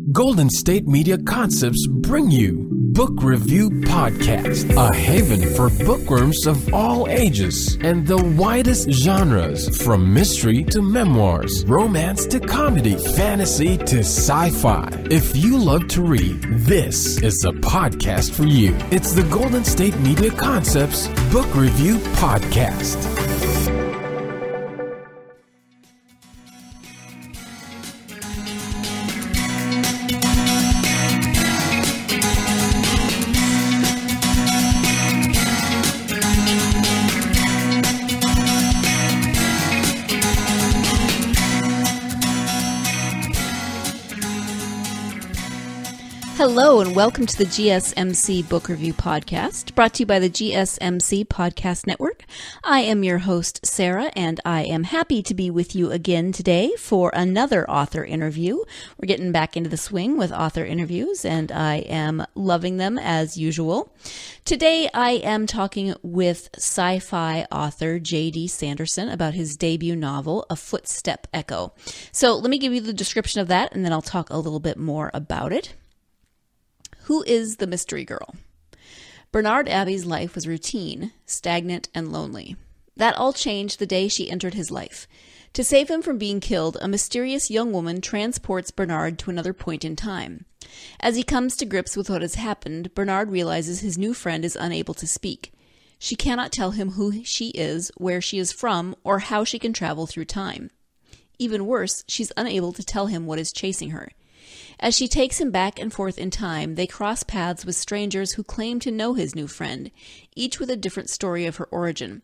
Golden State Media Concepts bring you Book Review Podcast, a haven for bookworms of all ages and the widest genres, from mystery to memoirs, romance to comedy, fantasy to sci-fi. If you love to read, this is the podcast for you. It's the Golden State Media Concepts Book Review Podcast. Hello and welcome to the GSMC Book Review Podcast, brought to you by the GSMC Podcast Network. I am your host, Sarah, and I am happy to be with you again today for another author interview. We're getting back into the swing with author interviews, and I am loving them as usual. Today, I am talking with sci-fi author J.D. Sanderson about his debut novel, A Footstep Echo. So let me give you the description of that, and then I'll talk a little bit more about it. Who is the mystery girl? Bernard Abbey's life was routine, stagnant, and lonely. That all changed the day she entered his life. To save him from being killed, a mysterious young woman transports Bernard to another point in time. As he comes to grips with what has happened, Bernard realizes his new friend is unable to speak. She cannot tell him who she is, where she is from, or how she can travel through time. Even worse, she's unable to tell him what is chasing her. As she takes him back and forth in time, they cross paths with strangers who claim to know his new friend, each with a different story of her origin.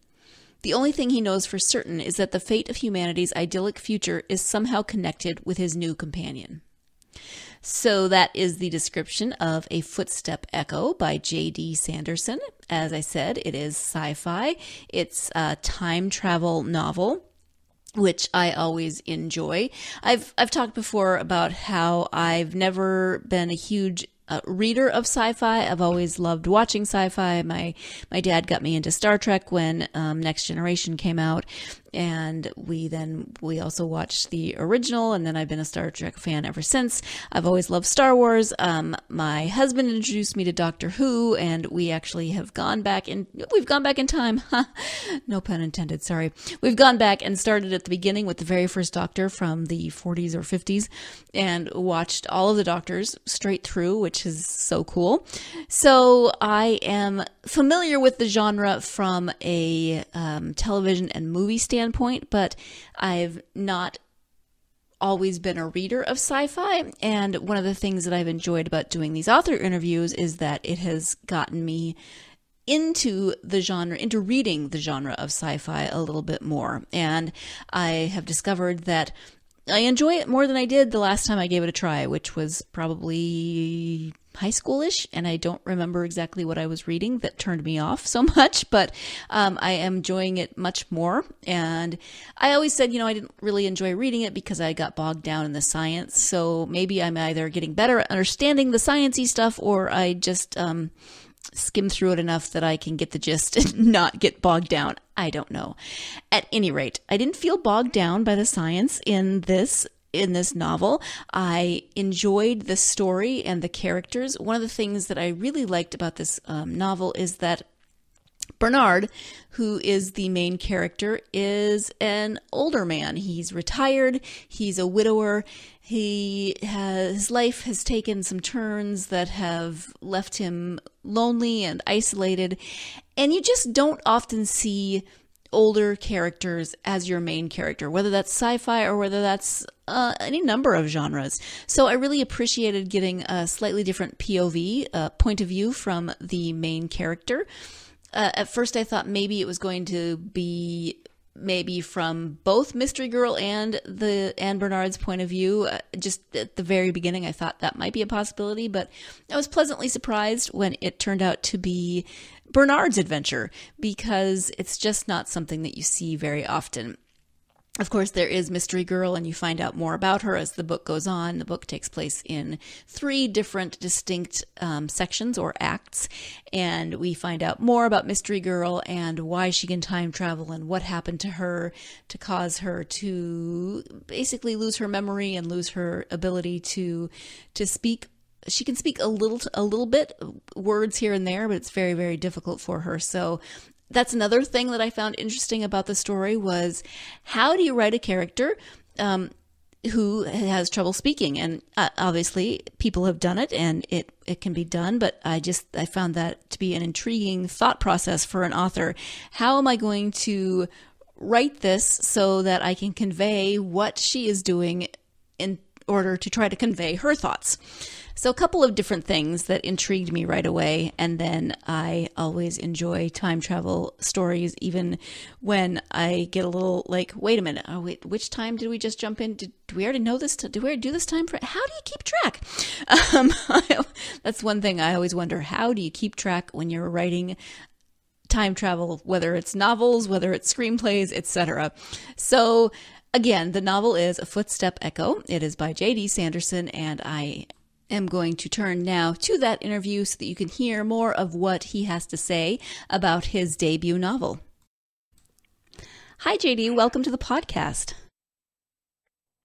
The only thing he knows for certain is that the fate of humanity's idyllic future is somehow connected with his new companion. So that is the description of A Footstep Echo by J.D. Sanderson. As I said, it is sci-fi. It's a time travel novel, which I always enjoy. I've talked before about how I've never been a huge reader of sci-fi. I've always loved watching sci-fi. My dad got me into Star Trek when Next Generation came out, and we also watched the original, and then I've been a Star Trek fan ever since. I've always loved Star Wars. My husband introduced me to Doctor Who, and we actually have gone back in time. No pun intended, sorry. We've gone back and started at the beginning with the very first Doctor from the 40s or 50s and watched all of the Doctors straight through, which is so cool. So I am familiar with the genre from a television and movie standpoint, but I've not always been a reader of sci-fi. And one of the things that I've enjoyed about doing these author interviews is that it has gotten me into reading the genre of sci-fi a little bit more. And I have discovered that I enjoy it more than I did the last time I gave it a try, which was probably high schoolish, and I don't remember exactly what I was reading that turned me off so much, but I am enjoying it much more. And I always said, I didn't really enjoy reading it because I got bogged down in the science, so maybe I'm either getting better at understanding the sciencey stuff, or I just skim through it enough that I can get the gist and not get bogged down. I don't know. At any rate, I didn't feel bogged down by the science in this novel. I enjoyed the story and the characters. One of the things that I really liked about this novel is that Bernard, who is the main character, is an older man. He's retired. He's a widower. His life has taken some turns that have left him lonely and isolated. And you just don't often see older characters as your main character, whether that's sci-fi or whether that's any number of genres. So I really appreciated getting a slightly different POV, point of view from the main character. At first I thought maybe it was going to be maybe from both Mystery Girl and Bernard's point of view. Just at the very beginning I thought that might be a possibility, but I was pleasantly surprised when it turned out to be Bernard's adventure, because it's just not something that you see very often. Of course, there is Mystery Girl, and you find out more about her as the book goes on. The book takes place in 3 different distinct sections or acts, and we find out more about Mystery Girl and why she can time travel and what happened to her to cause her to basically lose her memory and lose her ability to speak. She can speak a little bit, words here and there, but it's very, very difficult for her. So that's another thing that I found interesting about the story was, how do you write a character who has trouble speaking? And obviously people have done it, and it can be done, but I found that to be an intriguing thought process for an author. How am I going to write this so that I can convey what she is doing in order to try to convey her thoughts? So a couple of different things that intrigued me right away. And then I always enjoy time travel stories, even when I get a little like, wait a minute, which time did we just jump in? Do we already know this? Do we already do this time? How do you keep track? That's one thing I always wonder. How do you keep track when you're writing time travel, whether it's novels, whether it's screenplays, etc.? So again, the novel is A Footstep Echo. It is by J.D. Sanderson, and I am going to turn now to that interview so that you can hear more of what he has to say about his debut novel. Hi, JD. Welcome to the podcast.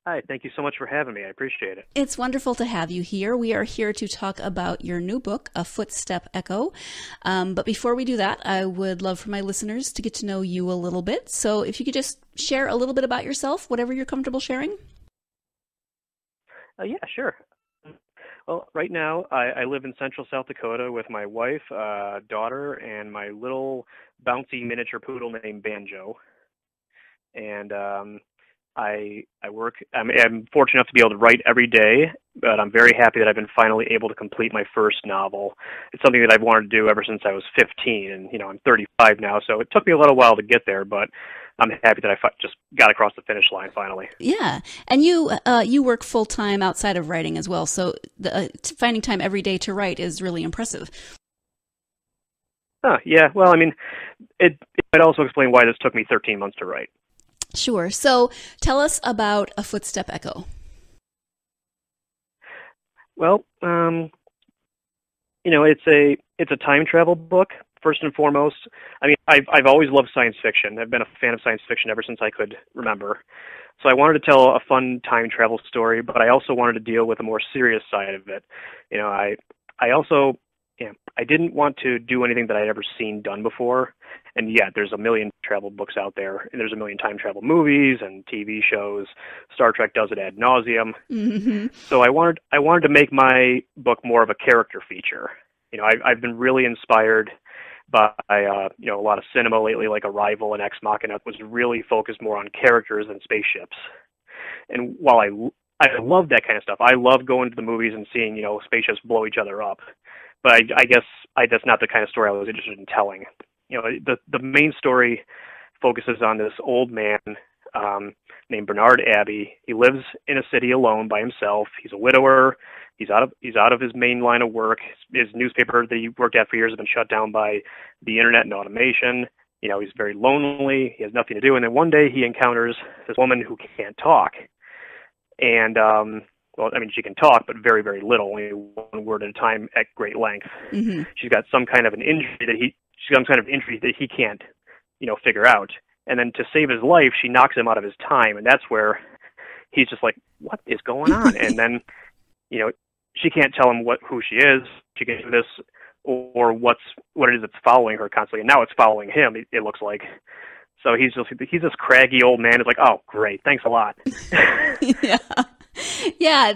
Hi, thank you so much for having me. I appreciate it. It's wonderful to have you here. We are here to talk about your new book, A Footstep Echo. But before we do that, I would love for my listeners to get to know you a little bit. So if you could just share a little bit about yourself, whatever you're comfortable sharing. Yeah, sure. Well, right now I live in central South Dakota with my wife, daughter, and my little bouncy miniature poodle named Banjo. And I work. I'm fortunate enough to be able to write every day, but I'm very happy that I've been finally able to complete my first novel. It's something that I've wanted to do ever since I was 15, and I'm 35 now, so it took me a little while to get there, but I'm happy that I just got across the finish line finally. Yeah, and you work full time outside of writing as well, so finding time every day to write is really impressive. Yeah. Well, I mean, it might also explain why this took me 13 months to write. Sure. So tell us about A Footstep Echo. Well, it's a time travel book, first and foremost. I mean, I've always loved science fiction. I've been a fan of science fiction ever since I could remember. So I wanted to tell a fun time travel story, but I also wanted to deal with a more serious side of it. I didn't want to do anything that I'd ever seen done before. And yeah, there's a million travel books out there, and there's a million time travel movies and TV shows. Star Trek does it ad nauseum. Mm-hmm. So I wanted to make my book more of a character feature. I've been really inspired by a lot of cinema lately, like Arrival and Ex Machina, was really focused more on characters than spaceships. And while I love that kind of stuff, I love going to the movies and seeing spaceships blow each other up. But I guess that's not the kind of story I was interested in telling. The main story focuses on this old man named Bernard Abbey. He lives in a city alone by himself. He's a widower. He's out of his main line of work. His newspaper that he worked at for years has been shut down by the internet and automation. He's very lonely. He has nothing to do. And then one day he encounters this woman who can't talk. And well, I mean, she can talk, but very, very little, only one word at a time at great length. Mm-hmm. She's got some kind of an injury that he can't, figure out. And then to save his life, she knocks him out of his time, and that's where he's just like, what is going on? And then, she can't tell him who she is. She can do this, or what it is that's following her constantly. And now it's following him, it looks like. So he's this craggy old man who's like, oh, great, thanks a lot. Yeah. Yeah,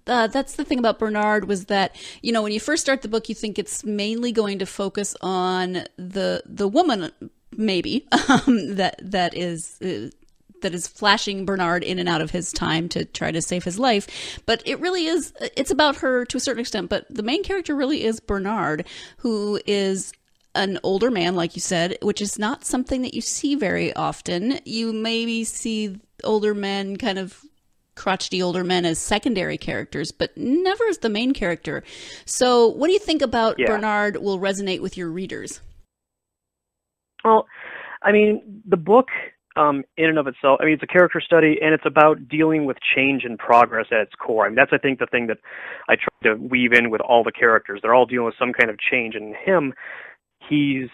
that's the thing about Bernard, was that, when you first start the book, you think it's mainly going to focus on the woman, maybe, that is flashing Bernard in and out of his time to try to save his life. But it really is, it's about her to a certain extent, but the main character really is Bernard, who is an older man, like you said, which is not something that you see very often. You maybe see older men, kind of crotchety older men, as secondary characters, but never as the main character. So what do you think about Bernard will resonate with your readers? Well, I mean, the book in and of itself, I mean, it's a character study, and it's about dealing with change and progress at its core. I mean, that's, I think, the thing that I try to weave in with all the characters. They're all dealing with some kind of change, and him, he's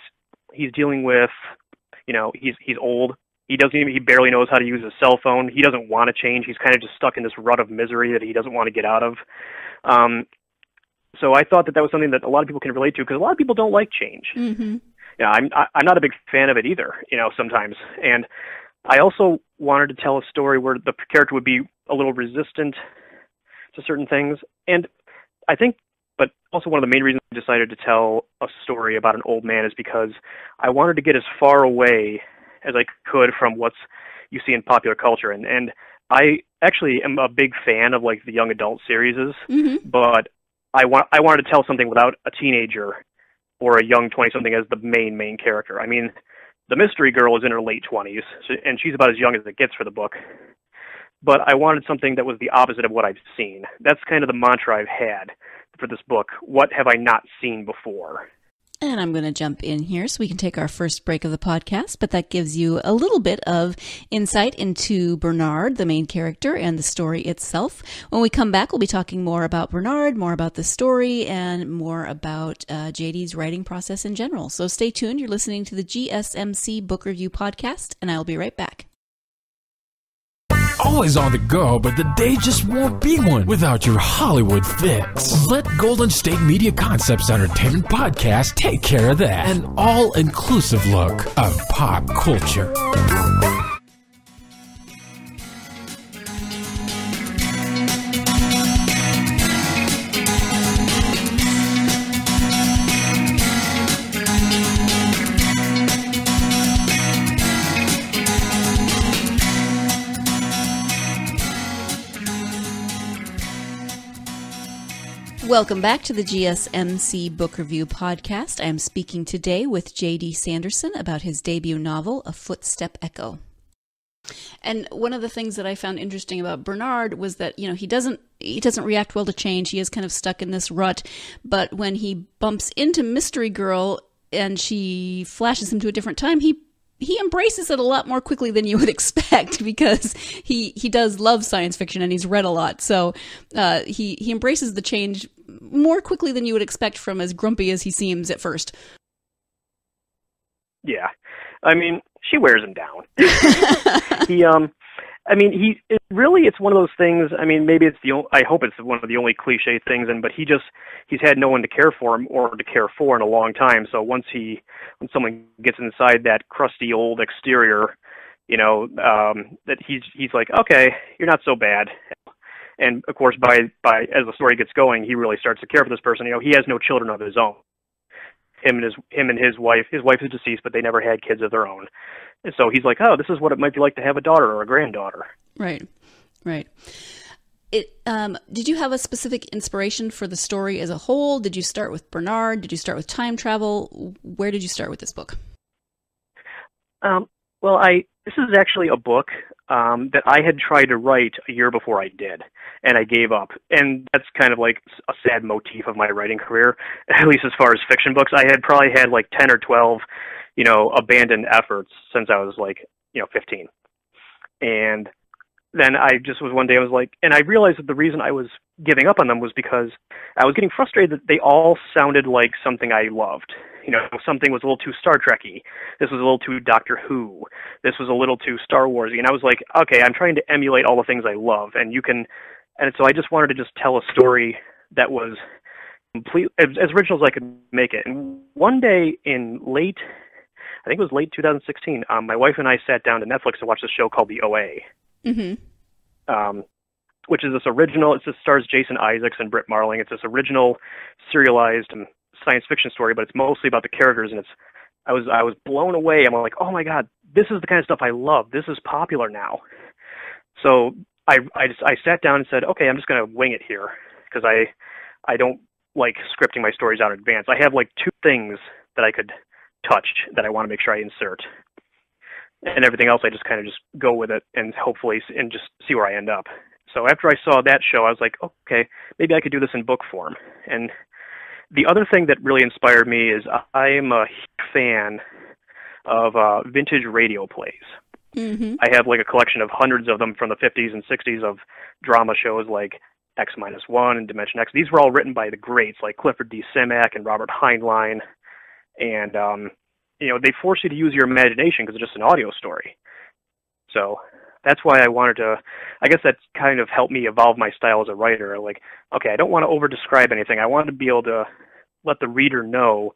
dealing with, you know, he's old. He barely knows how to use his cell phone. He doesn't want to change. He's kind of just stuck in this rut of misery that he doesn't want to get out of. So I thought that was something that a lot of people can relate to, because a lot of people don't like change. Mm-hmm. Yeah, I'm not a big fan of it either, you know, sometimes. And I also wanted to tell a story where the character would be a little resistant to certain things. And I think, but also one of the main reasons I decided to tell a story about an old man is because I wanted to get as far away as I could from what you see in popular culture. And I actually am a big fan of, like, the young adult series, Mm-hmm. but I wanted to tell something without a teenager or a young 20-something as the main character. I mean, the mystery girl is in her late 20s, and she's about as young as it gets for the book. But I wanted something that was the opposite of what I've seen. That's kind of the mantra I've had for this book. What have I not seen before? And I'm going to jump in here so we can take our first break of the podcast, but that gives you a little bit of insight into Bernard, the main character, and the story itself. When we come back, we'll be talking more about Bernard, more about the story, and more about JD's writing process in general. So stay tuned. You're listening to the GSMC Book Review Podcast, and I'll be right back. Always on the go, but the day just won't be one without your Hollywood fix. Let Golden State Media Concepts Entertainment Podcast take care of that. An all-inclusive look of pop culture. Welcome back to the GSMC Book Review Podcast. I am speaking today with J.D. Sanderson about his debut novel, A Footstep Echo. And one of the things that I found interesting about Bernard was that, you know, he doesn't react well to change. He is kind of stuck in this rut. But when he bumps into Mystery Girl and she flashes him to a different time, he embraces it a lot more quickly than you would expect, because he does love science fiction and he's read a lot. So he embraces the change more quickly than you would expect from as grumpy as he seems at first. Yeah. I mean, she wears him down. It's one of those things. I mean, maybe I hope it's one of the only cliche things, but he's had no one to care for him or to care for in a long time. So when someone gets inside that crusty old exterior, you know, that he's like, okay, you're not so bad. And of course, by as the story gets going, he really starts to care for this person. You know, he has no children of his own. Him and his wife. His wife is deceased, but they never had kids of their own. And so he's like, oh, this is what it might be like to have a daughter or a granddaughter. Right. Did you have a specific inspiration for the story as a whole? Did you start with Bernard? Did you start with time travel? Where did you start with this book? This is actually a book that I had tried to write a year before I did, and I gave up. And that's kind of like a sad motif of my writing career, at least as far as fiction books. I had probably had like 10 or 12, you know, abandoned efforts since I was like, 15. And then I just was one day, I was like, and I realized that the reason I was giving up on them was because I was getting frustrated that they all sounded like something I loved. You know, something was a little too Star Trek-y. This was a little too Doctor Who. This was a little too Star Wars-y. And I was like, okay, I'm trying to emulate all the things I love. And so I just wanted to just tell a story that was complete, as original as I could make it. And one day in late 2016, my wife and I sat down to Netflix to watch this show called The OA. Mm-hmm. Which is this original, it stars Jason Isaacs and Britt Marling. It's this original serialized science fiction story, but it's mostly about the characters, and I was blown away. I'm like, oh my God, this is the kind of stuff I love. This is popular now. So I sat down and said, okay, I'm just going to wing it here, because I don't like scripting my stories out in advance. I have like 2 things that I could touch that I want to make sure I insert. And everything else, I just kind of just go with it and hopefully and just see where I end up. So after I saw that show, I was like, okay, maybe I could do this in book form. And the other thing that really inspired me is I am a fan of vintage radio plays. Mm-hmm. I have like a collection of hundreds of them from the 50s and 60s of drama shows like X-1 and Dimension X. These were all written by the greats like Clifford D. Simak and Robert Heinlein. And, they force you to use your imagination because it's just an audio story. So that's why I wanted to, I guess that kind of helped me evolve my style as a writer. Like, okay, I don't want to over-describe anything. I wanted to be able to let the reader know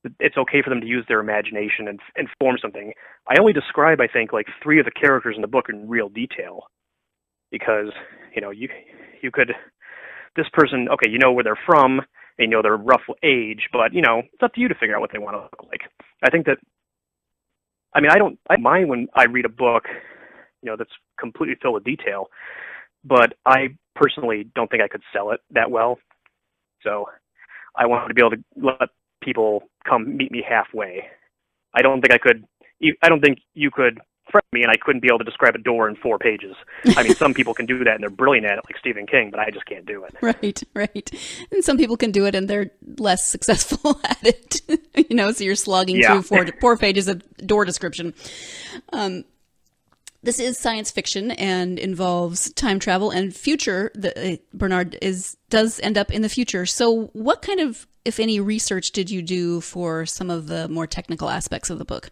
that it's okay for them to use their imagination and form something. I only describe, I think, like 3 of the characters in the book in real detail. Because, you could, this person, okay, you know where they're from, and you know their rough age, but, it's up to you to figure out what they want to look like. I think that, I don't mind when I read a book, that's completely filled with detail, but I personally don't think I could sell it that well. So I wanted to be able to let people come meet me halfway. I don't think you could friend me and I couldn't be able to describe a door in 4 pages. Some people can do that and they're brilliant at it, like Stephen King, but I just can't do it. Right. And some people can do it and they're less successful at it. So you're slogging through 4 pages of door description. This is science fiction and involves time travel and future. Bernard does end up in the future. So what kind of, if any, research did you do for some of the more technical aspects of the book?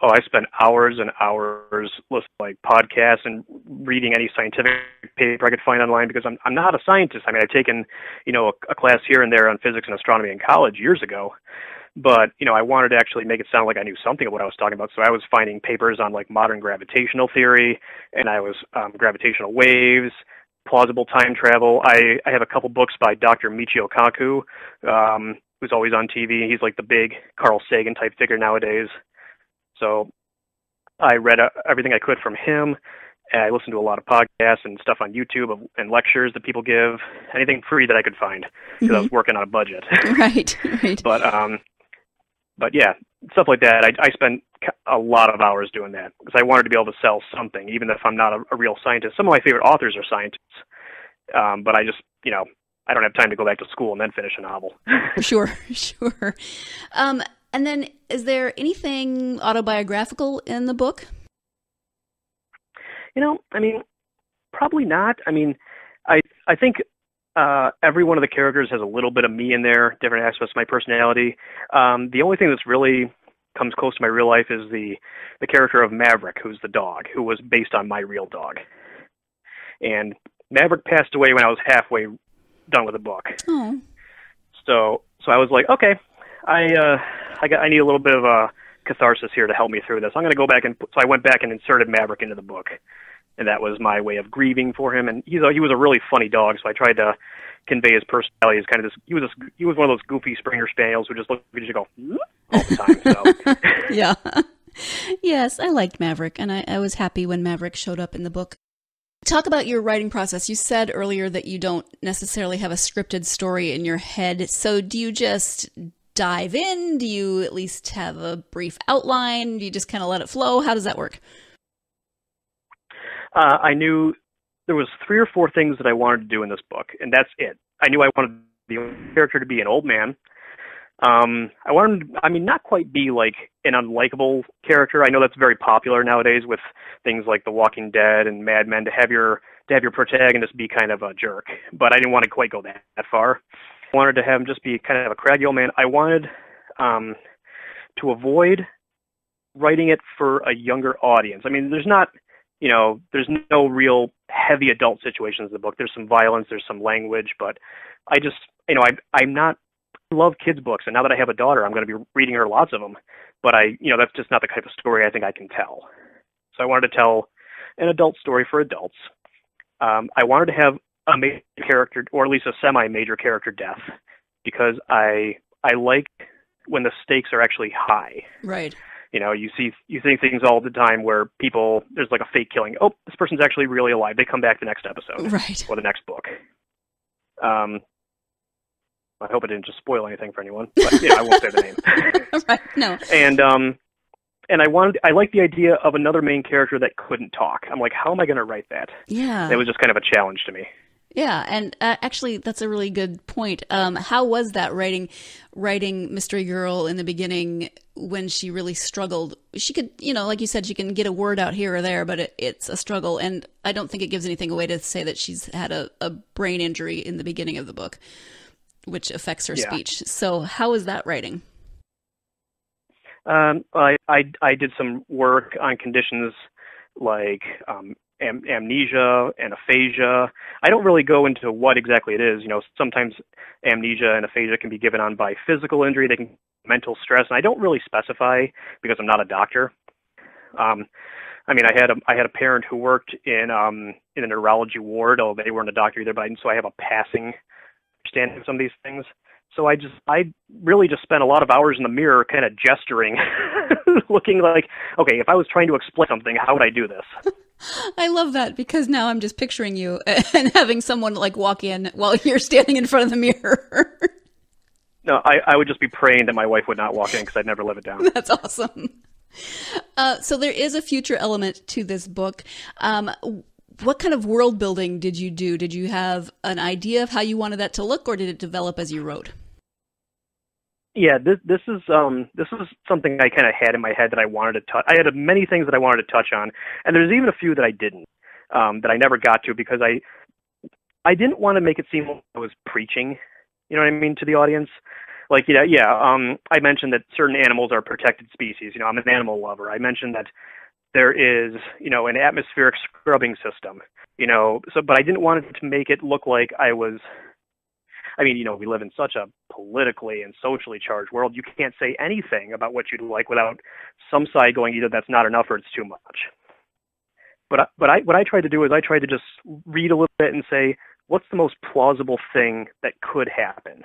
Oh, I spent hours and hours listening to like podcasts and reading any scientific paper I could find online because I'm not a scientist. I've taken, a class here and there on physics and astronomy in college years ago. But, I wanted to actually make it sound like I knew something of what I was talking about. So I was finding papers on like modern gravitational theory, and I was gravitational waves, plausible time travel. I have a couple books by Dr. Michio Kaku, who's always on TV. He's like the big Carl Sagan type figure nowadays. So I read everything I could from him, and I listened to a lot of podcasts and stuff on YouTube and lectures that people give, anything free that I could find because I was working on a budget. Right. But yeah, stuff like that. I spent a lot of hours doing that because I wanted to be able to sell something, even if I'm not a real scientist. Some of my favorite authors are scientists, but I just, I don't have time to go back to school and then finish a novel. Sure. And then, is there anything autobiographical in the book? Probably not. I think every one of the characters has a little bit of me in there, different aspects of my personality. The only thing that's really comes close to my real life is the character of Maverick, who's the dog, who was based on my real dog. And Maverick passed away when I was halfway done with the book. Oh. So I was like, okay, I need a little bit of a catharsis here to help me through this. I'm going to go back so I went back and inserted Maverick into the book, and that was my way of grieving for him. And he was a really funny dog, so I tried to convey his personality as kind of this. He was one of those goofy Springer Spaniels who just looked at you and go all the time. So. Yeah. Yes, I liked Maverick, and I was happy when Maverick showed up in the book. Talk about your writing process. You said earlier that you don't necessarily have a scripted story in your head. So do you just dive in? Do you at least have a brief outline? Do you just kind of let it flow? How does that work? I knew there was 3 or 4 things that I wanted to do in this book, and that's it. I knew I wanted the character to be an old man. I wanted, not quite be like an unlikable character. I know that's very popular nowadays with things like The Walking Dead and Mad Men, to have your protagonist be kind of a jerk. But I didn't want to quite go that far. I wanted to have him just be kind of a craggy old man. I wanted to avoid writing it for a younger audience. There's not, there's no real heavy adult situations in the book. There's some violence, there's some language, but I just, I love kids' books, and now that I have a daughter, I'm going to be reading her lots of them. But that's just not the type of story I think I can tell. So I wanted to tell an adult story for adults. I wanted to have a major character, or at least a semi-major character death, because I like when the stakes are actually high. Right. You see things all the time where there's like a fake killing. Oh, this person's actually really alive. They come back the next episode. Right. Or the next book. I hope I didn't just spoil anything for anyone, but I won't say the name. Right. No. And I like the idea of another main character that couldn't talk. I'm like, how am I going to write that? Yeah. It was just kind of a challenge to me. Yeah, and actually, that's a really good point. How was that writing Mystery Girl in the beginning when she really struggled? She could, like you said, she can get a word out here or there, but it's a struggle. And I don't think it gives anything away to say that she's had a brain injury in the beginning of the book, which affects her speech. So how is that writing? I did some work on conditions like amnesia and aphasia. I don't really go into what exactly it is. Sometimes amnesia and aphasia can be given on by physical injury. They can be mental stress, and I don't really specify because I'm not a doctor. I had a parent who worked in a neurology ward, although they weren't a doctor either. But so I have a passing understanding of some of these things. So I really just spent a lot of hours in the mirror kind of gesturing, looking like, okay, if I was trying to explain something, how would I do this? I love that because now I'm just picturing you and having someone like walk in while you're standing in front of the mirror. No, I would just be praying that my wife would not walk in because I'd never live it down. That's awesome. So there is a future element to this book. What kind of world building did you do? Did you have an idea of how you wanted that to look, or did it develop as you wrote? Yeah, this is something I kind of had in my head that I wanted to touch. I had many things that I wanted to touch on, and there's even a few that I didn't, that I never got to because I didn't want to make it seem like I was preaching, you know what I mean, to the audience. Like, I mentioned that certain animals are protected species. I'm an animal lover. I mentioned that there is, an atmospheric scrubbing system, but I didn't want it to make it look like I was. We live in such a politically and socially charged world. You can't say anything about what you'd like without some side going either that's not enough or it's too much. But what I tried to do is I tried to just read a little bit and say, what's the most plausible thing that could happen?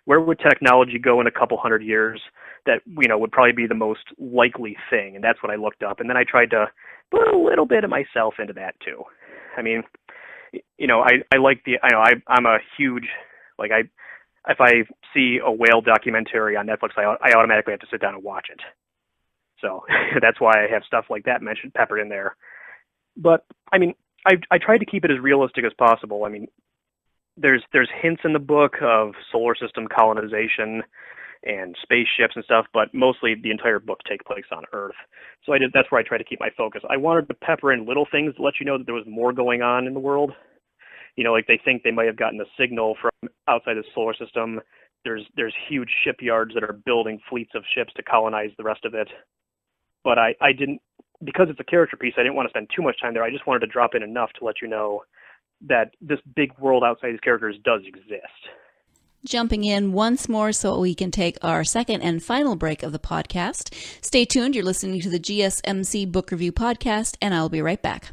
Where would technology go in a couple hundred years that, would probably be the most likely thing? And that's what I looked up. And then I tried to put a little bit of myself into that too. I like I'm a huge, if I see a whale documentary on Netflix, I automatically have to sit down and watch it. So that's why I have stuff like that mentioned, peppered in there. But, I tried to keep it as realistic as possible. There's hints in the book of solar system colonization and spaceships and stuff, but mostly the entire book takes place on Earth. So that's where I try to keep my focus. I wanted to pepper in little things to let you know that there was more going on in the world. Like they think they might have gotten a signal from outside the solar system. There's huge shipyards that are building fleets of ships to colonize the rest of it. But I didn't, because it's a character piece, I didn't want to spend too much time there. I just wanted to drop in enough to let you know that this big world outside these characters does exist. Jumping in once more so we can take our second and final break of the podcast. Stay tuned. You're listening to the GSMC Book Review Podcast, and I'll be right back.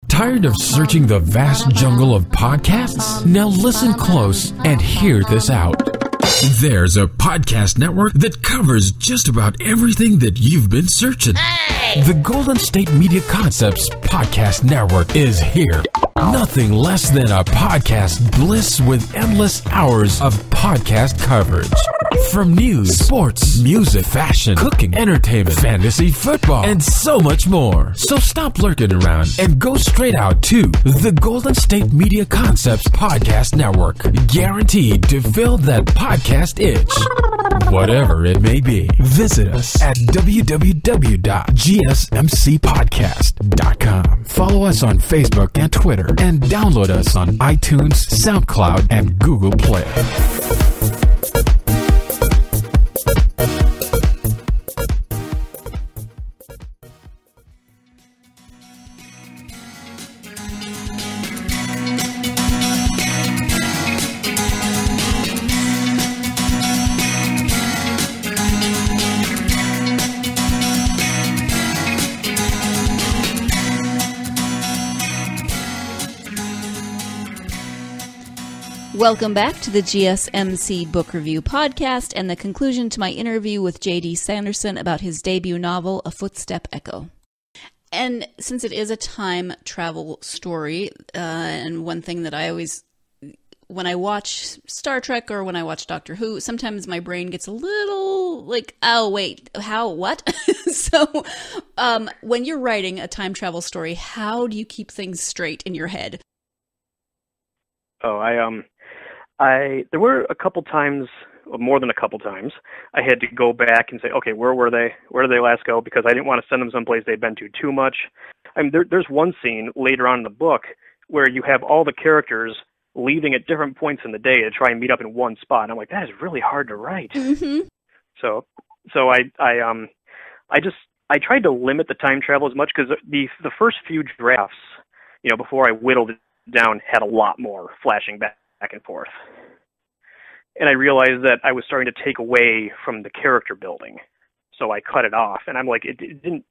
Tired of searching the vast jungle of podcasts? Now listen close and hear this out. There's a podcast network that covers just about everything that you've been searching. Hey! The Golden State Media Concepts Podcast Network is here. Nothing less than a podcast bliss with endless hours of podcast coverage. From news, sports, music, fashion, cooking, entertainment, fantasy, football, and so much more. So stop lurking around and go straight out to the Golden State Media Concepts Podcast Network. Guaranteed to fill that podcast itch. Whatever it may be. Visit us at www.gsmcpodcast.com. Follow us on Facebook and Twitter, and download us on iTunes, SoundCloud, and Google Play. Welcome back to the GSMC Book Review Podcast and the conclusion to my interview with J.D. Sanderson about his debut novel, A Footstep Echo. And since it is a time travel story, and one thing that I always when I watch Star Trek or when I watch Doctor Who, sometimes my brain gets a little like, oh, wait, how, what? So when you're writing a time travel story, how do you keep things straight in your head? Oh, there were a couple times, more than a couple times, I had to go back and say, okay, where were they? Where did they last go? Because I didn't want to send them someplace they'd been to too much. I mean, there's one scene later on in the book where you have all the characters leaving at different points in the day to try and meet up in one spot. And I'm like, that is really hard to write. Mm-hmm. So I tried to limit the time travel as much because the first few drafts, before I whittled it down, had a lot more flashing back and forth. And I realized that I was starting to take away from the character building. So I cut it off, and I'm like, it didn't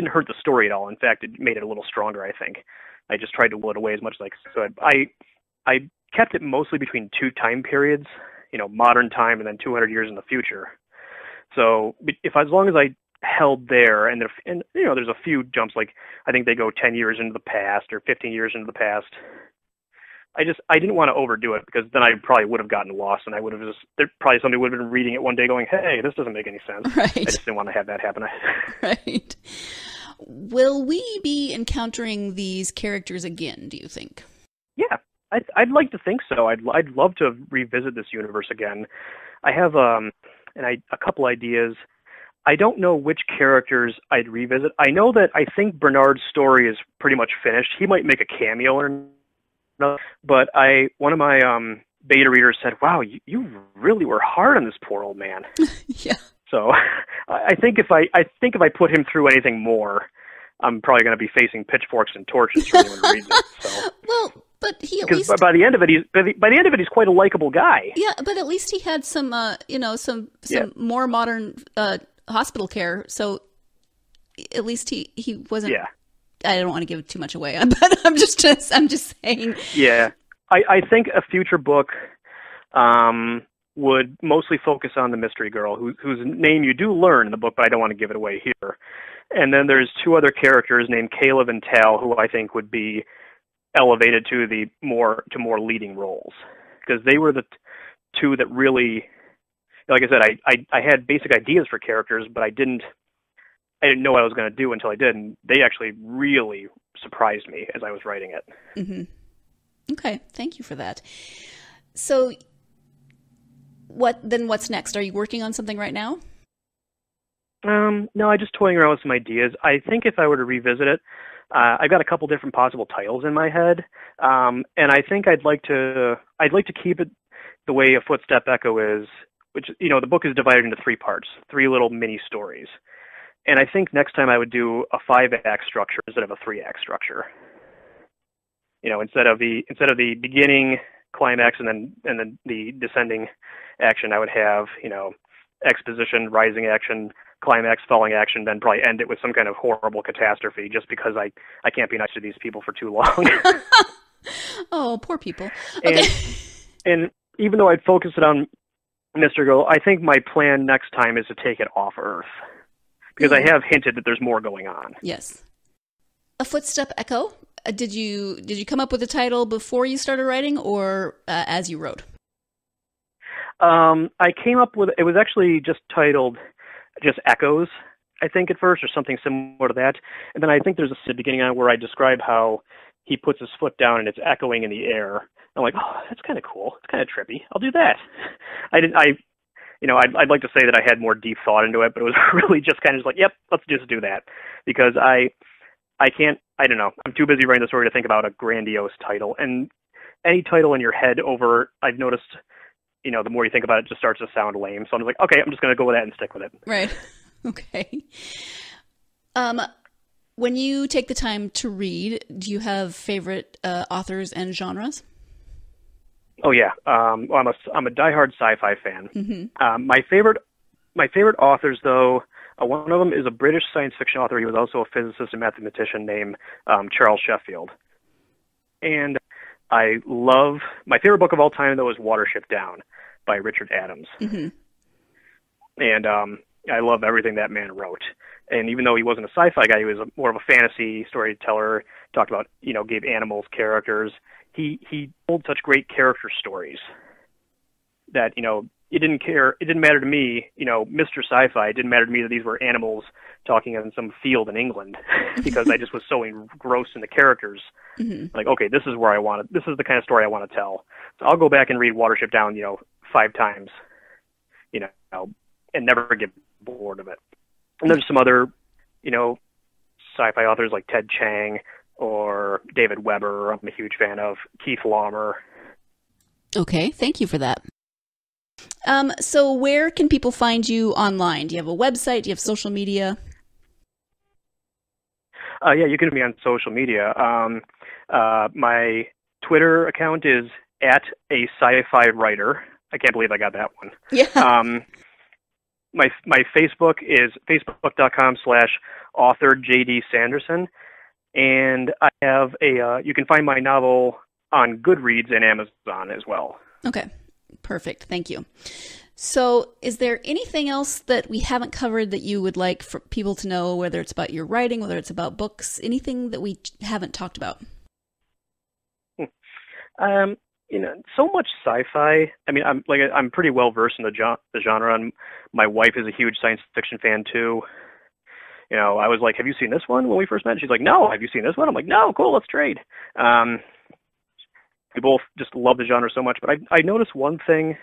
hurt the story at all. In fact, it made it a little stronger, I think. I just tried to whittle it away as much as I could. I kept it mostly between two time periods, modern time and then 200 years in the future. So as long as I held there, and there's a few jumps, like I think they go 10 years into the past or 15 years into the past. I didn't want to overdo it because then I probably would have gotten lost, and I would have probably somebody would have been reading it one day going, hey, this doesn't make any sense. Right. I just didn't want to have that happen. Right. Will we be encountering these characters again, do you think? Yeah, I'd like to think so. I'd love to revisit this universe again. I have a couple ideas. I don't know which characters I'd revisit. I know that I think Bernard's story is pretty much finished. He might make a cameo or but one of my beta readers said, wow, you really were hard on this poor old man. Yeah. So I think if I put him through anything more, I'm probably going to be facing pitchforks and torches for anyone who reads it. So. Well, but he at least least by the end of it, he's quite a likable guy. Yeah, but at least he had some more modern hospital care. So at least he wasn't. Yeah. I don't want to give too much away, but I'm just saying. Yeah, I think a future book would mostly focus on the mystery girl, whose name you do learn in the book, but I don't want to give it away here. And then there's two other characters named Caleb and Tal, who I think would be elevated to more leading roles, because they were the two that really, like I said, I had basic ideas for characters, but I didn't know what I was going to do until I did, and they actually really surprised me as I was writing it. Mm-hmm. Okay, thank you for that. So, what's next? Are you working on something right now? No, I'm just toying around with some ideas. I think if I were to revisit it, I've got a couple different possible titles in my head, and I think I'd like to keep it the way a Footstep Echo is, which the book is divided into three parts, three little mini stories. And I think next time I would do a 5-act structure instead of a 3-act structure. Instead of the beginning climax and then the descending action, I would have exposition, rising action, climax, falling action, then probably end it with some kind of horrible catastrophe. Just because I can't be nice to these people for too long. Oh, poor people. Okay. And even though I'd focus it on Mr. Girl, I think my plan next time is to take it off Earth. Because I have hinted that there's more going on. Yes. A Footstep Echo. Did you come up with the title before you started writing, or as you wrote? I came up with it was actually just titled just Echoes, I think, at first, or something similar to that. And then I think there's a beginning on where I describe how he puts his foot down and it's echoing in the air. I'm like, oh, that's kind of cool. It's kind of trippy. I'll do that. I'd like to say that I had more deep thought into it, but it was really just kind of like, yep, let's just do that. Because I don't know, I'm too busy writing the story to think about a grandiose title. And any title in your head I've noticed, the more you think about it, it just starts to sound lame. So I'm just like, okay, I'm just going to go with that and stick with it. Right. Okay. When you take the time to read, do you have favorite authors and genres? Oh yeah, I'm a diehard sci-fi fan. Mm-hmm. My favorite authors, though, one of them is a British science fiction author. He was also a physicist and mathematician named Charles Sheffield. And my favorite book of all time, though, is Watership Down by Richard Adams. Mm-hmm. And I love everything that man wrote. And even though he wasn't a sci-fi guy, he was more of a fantasy storyteller. talked about, gave animals characters. He told such great character stories that, it didn't matter to me, Mr. Sci-Fi, it didn't matter to me that these were animals talking in some field in England because I just was so engrossed in the characters. Mm-hmm. Like, okay, this is the kind of story I want to tell. So I'll go back and read Watership Down, 5 times, and never get bored of it. And there's some other, sci-fi authors like Ted Chiang or David Weber I'm a huge fan of, Keith Laumer. Okay, thank you for that. So where can people find you online? Do you have a website? Do you have social media? Yeah, you can find me on social media. My Twitter account is @asci-fi-writer. I can't believe I got that one. Yeah. My Facebook is facebook.com/author JD Sanderson. And I have you can find my novel on Goodreads and Amazon as well. Okay. Perfect. Thank you. So is there anything else that we haven't covered that you would like for people to know, whether it's about your writing, whether it's about books, anything that we haven't talked about? So much sci-fi. I mean, I'm pretty well versed in the genre, and my wife is a huge science fiction fan too. I was like, "Have you seen this one?" When we first met, she's like, "No, have you seen this one?" I'm like, "No, cool, let's trade." We both just love the genre so much, but I noticed one thing,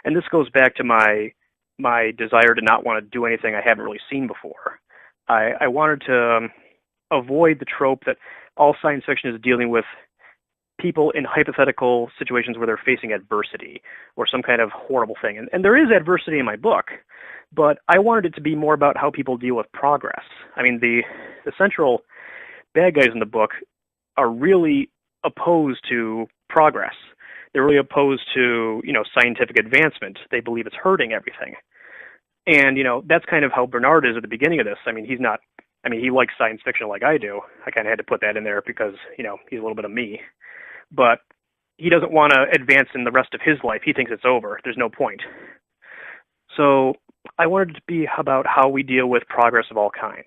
and this goes back to my desire to not want to do anything I haven't really seen before. I wanted to avoid the trope that all science fiction is dealing with people in hypothetical situations where they're facing adversity or some kind of horrible thing. And there is adversity in my book, but I wanted it to be more about how people deal with progress. I mean, the central bad guys in the book are really opposed to progress. They're really opposed to, scientific advancement. They believe it's hurting everything. And, that's kind of how Bernard is at the beginning of this. I mean, he likes science fiction like I do. I kind of had to put that in there because, he's a little bit of me. But he doesn't want to advance in the rest of his life. He thinks it's over. There's no point. So I wanted it to be about how we deal with progress of all kinds.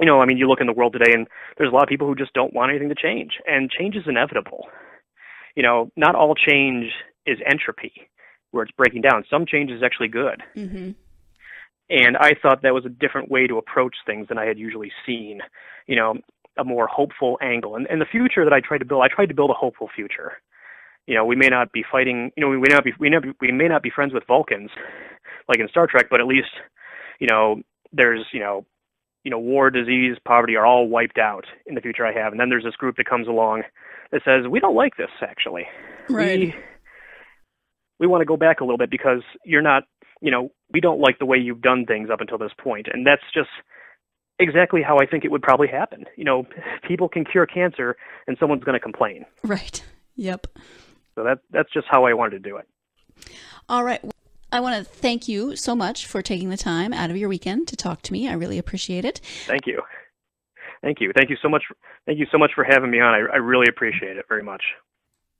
You look in the world today and there's a lot of people who just don't want anything to change. And change is inevitable. Not all change is entropy, where it's breaking down. Some change is actually good. Mm-hmm. And I thought that was a different way to approach things than I had usually seen, a more hopeful angle. And the future that I tried to build a hopeful future. We may not be fighting, we may not be friends with Vulcans, like in Star Trek, but at least, there's, war, disease, poverty are all wiped out in the future I have. And then there's this group that comes along that says, we don't like this, actually. Right. We want to go back a little bit because you're not, we don't like the way you've done things up until this point. And that's just exactly how I think it would probably happen. People can cure cancer and someone's going to complain. Right. Yep. So that's just how I wanted to do it. All right. I want to thank you so much for taking the time out of your weekend to talk to me. I really appreciate it. Thank you. Thank you. Thank you so much. Thank you so much for having me on. I really appreciate it very much.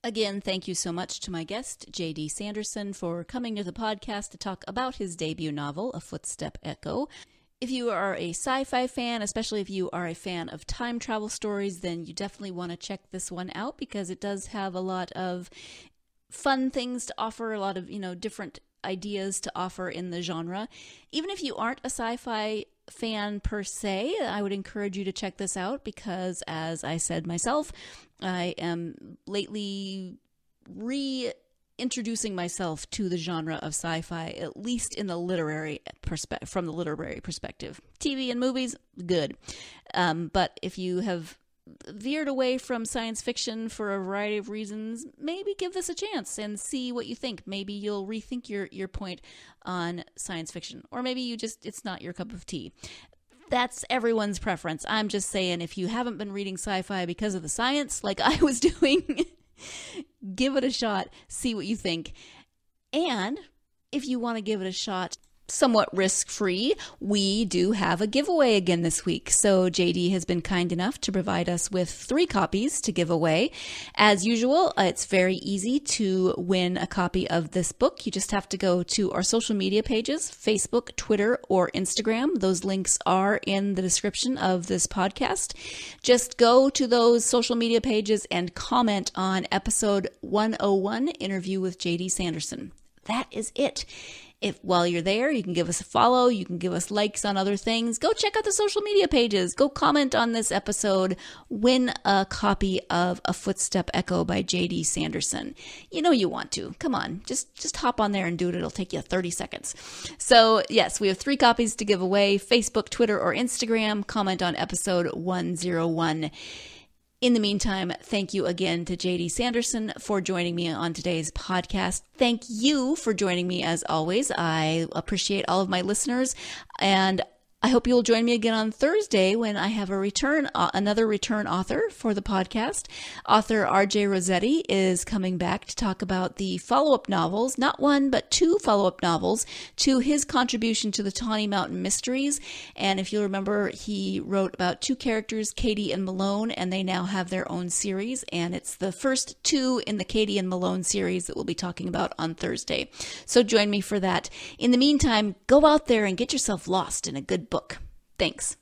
Again, thank you so much to my guest, J.D. Sanderson, for coming to the podcast to talk about his debut novel, A Footstep Echo. If you are a sci-fi fan, especially if you are a fan of time travel stories, then you definitely want to check this one out because it does have a lot of fun things to offer, a lot of, different ideas to offer in the genre. Even if you aren't a sci-fi fan per se, I would encourage you to check this out because, as I said myself, I am lately reintroducing myself to the genre of sci-fi, at least in the from the literary perspective. TV and movies, good. But if you have veered away from science fiction for a variety of reasons, maybe give this a chance and see what you think. Maybe you'll rethink your point on science fiction, or maybe it's not your cup of tea. That's everyone's preference. I'm just saying, if you haven't been reading sci-fi because of the science like I was doing, give it a shot, see what you think. And if you want to give it a shot somewhat risk-free, we do have a giveaway again this week. So JD has been kind enough to provide us with 3 copies to give away. As usual, it's very easy to win a copy of this book. You just have to go to our social media pages, Facebook, Twitter, or Instagram. Those links are in the description of this podcast. Just go to those social media pages and comment on episode 101, Interview with JD Sanderson. That is it. If while you're there, you can give us a follow, you can give us likes on other things. Go check out the social media pages. Go comment on this episode. Win a copy of A Footstep Echo by J.D. Sanderson. You know you want to. Come on. Just hop on there and do it. It'll take you 30 seconds. So yes, we have 3 copies to give away. Facebook, Twitter, or Instagram. Comment on episode 101. In the meantime, thank you again to JD Sanderson for joining me on today's podcast. Thank you for joining me as always. I appreciate all of my listeners, and I hope you'll join me again on Thursday when I have another return author for the podcast. Author R.J. Rossetti is coming back to talk about the follow-up novels, not 1, but 2 follow-up novels to his contribution to the Tawny Mountain Mysteries. And if you'll remember, he wrote about 2 characters, Katie and Malone, and they now have their own series. And it's the first 2 in the Katie and Malone series that we'll be talking about on Thursday. So join me for that. In the meantime, go out there and get yourself lost in a good book. Thanks.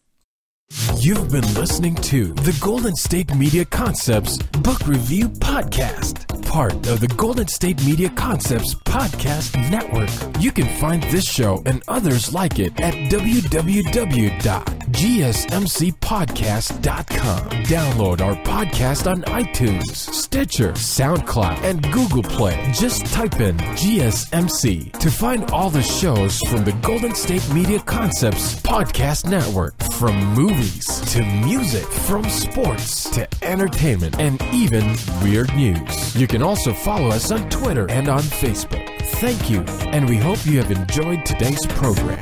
You've been listening to the Golden State Media Concepts Book Review Podcast, part of the Golden State Media Concepts Podcast Network. You can find this show and others like it at www.gsmcpodcast.com. Download our podcast on iTunes, Stitcher, SoundCloud, and Google Play. Just type in GSMC to find all the shows from the Golden State Media Concepts Podcast Network, from movies to music, from sports to entertainment, and even weird news. You can also follow us on Twitter and on Facebook. Thank you, and we hope you have enjoyed today's program.